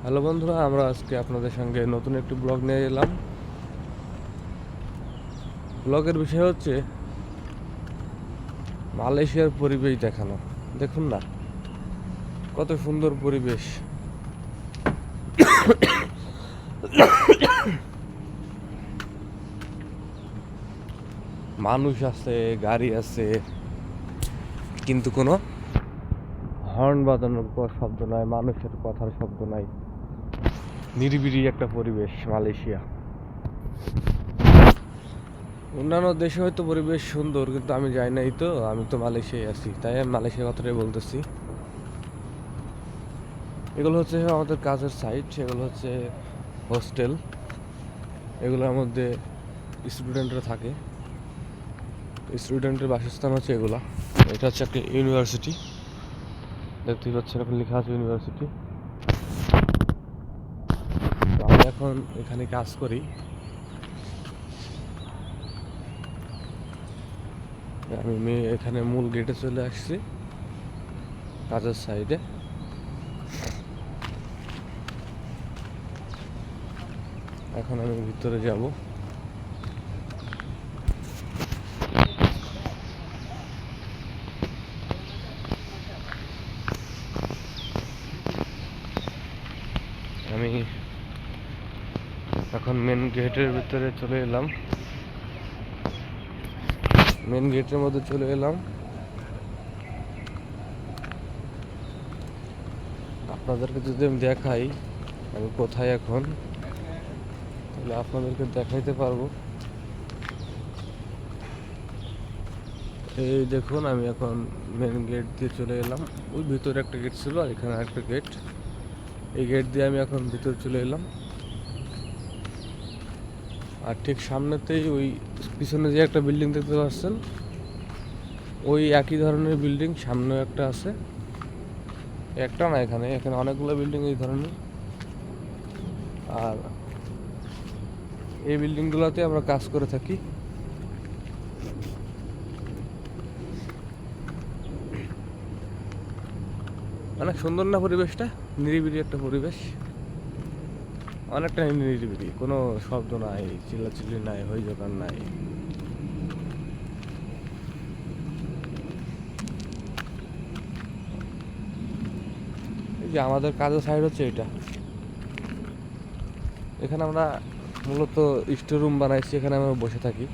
Hello বন্ধুরা, আমরা আজকে আপনাদের সঙ্গে নতুন একটি ব্লগ নিয়ে এলাম। ব্লগের বিষয় হচ্ছে মালয়েশিয়ার পরিবেশ দেখানো। দেখুন না, কত সুন্দর পরিবেশ। মানুষ আছে, গাড়ি আছে, কিন্তু কোনো হর্ন বাজানোর শব্দ নাই, মানুষের কথার শব্দ নাই। নিরিবিলি একটা পরিবেশ মালয়েশিয়া। অন্যান্য দেশে হয়তো পরিবেশ সুন্দর, কিন্তু আমি যাই নাই, তো আমি তো মালয়েশিয়ায় আছি, তাই আমি মালয়েশিয়ার কথাটাই বলতেছি। এগুলো হচ্ছে আমাদের কাজের সাইট, এগুলো হচ্ছে হোস্টেল, এগুলোর মধ্যে স্টুডেন্টরা থাকে। স্টুডেন্টের বাসস্থান হচ্ছে এগুলা। এটা হচ্ছে একটা ইউনিভার্সিটি, দেখতেই পাচ্ছেন, এখন লেখা আছে ইউনিভার্সিটি। তো আমি এখন এখানে কাজ করি। আমি এখানে মূল গেটে চলে আসছি, কাজের সাইডে। এখন আমি ভিতরে যাব। আমি এখন মেন গেটের ভিতরে চলে এলাম, মেন গেটের মধ্যে চলে এলাম। আপনাদেরকে যদি আমি দেখাই আমি কোথায় এখন, তাহলে আপনাদেরকে দেখাইতে পারবো। এই দেখুন, আমি এখন মেন গেট দিয়ে চলে এলাম। ওই ভিতরে একটা গেট ছিল, আর এখানে একটা গেট। এই গেট দিয়ে আমি এখন ভিতরে চলে এলাম। আর ঠিক সামনেতেই ওই পিছনে যে একটা বিল্ডিং দেখতে পাচ্ছেন, ওই একই ধরনের বিল্ডিং সামনেও একটা আছে। একটা না, এখানে এখানে অনেকগুলো বিল্ডিং এই ধরনের। আর এই বিল্ডিংগুলোতে আমরা কাজ করে থাকি। অনেক সুন্দর না পরিবেশটা? নিরিবিলি একটা পরিবেশ, অনেকটা নিরিবিলি, কোনো শব্দ নাই, চিল্লাচিল্লি নাই, হইচই নাই। এই যে আমাদের কাজের সাইড হচ্ছে এটা। এখানে আমরা মূলত স্টোর রুম বানাইছি, এখানে আমরা বসে থাকি।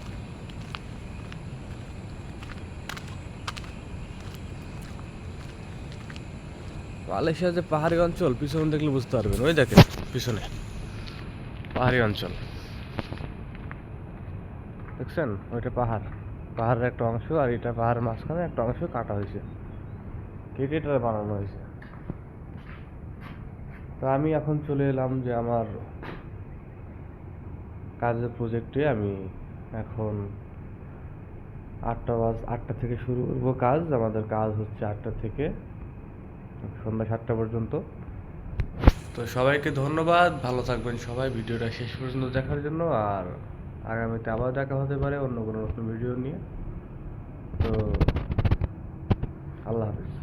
মালয়েশিয়া যে পাহাড়ি অঞ্চল, পিছনে দেখলে বুঝতে পারবেন। ওই দেখেন পিছনে পাহাড়ি অঞ্চল, দেখছেন? ওইটা পাহাড়, পাহাড়ের একটা অংশ, আর এটা পাহাড়ের মাঝখানে একটা অংশ কাটা হয়েছে, কেটে এটা বানানো হয়েছে। তো আমি এখন চলে এলাম যে আমার কাজের প্রজেক্টে। আমি এখন 8টা থেকে শুরু করবো কাজ। আমাদের কাজ হচ্ছে 8টা থেকে সন্ধ্যা 7টা পর্যন্ত। তো সবাইকে ধন্যবাদ, ভালো থাকবেন সবাই ভিডিওটা শেষ পর্যন্ত দেখার জন্য। আর আগামীতে আবার দেখা হতে পারে অন্য কোনো নতুন ভিডিও নিয়ে। তো আল্লাহ হাফিজ।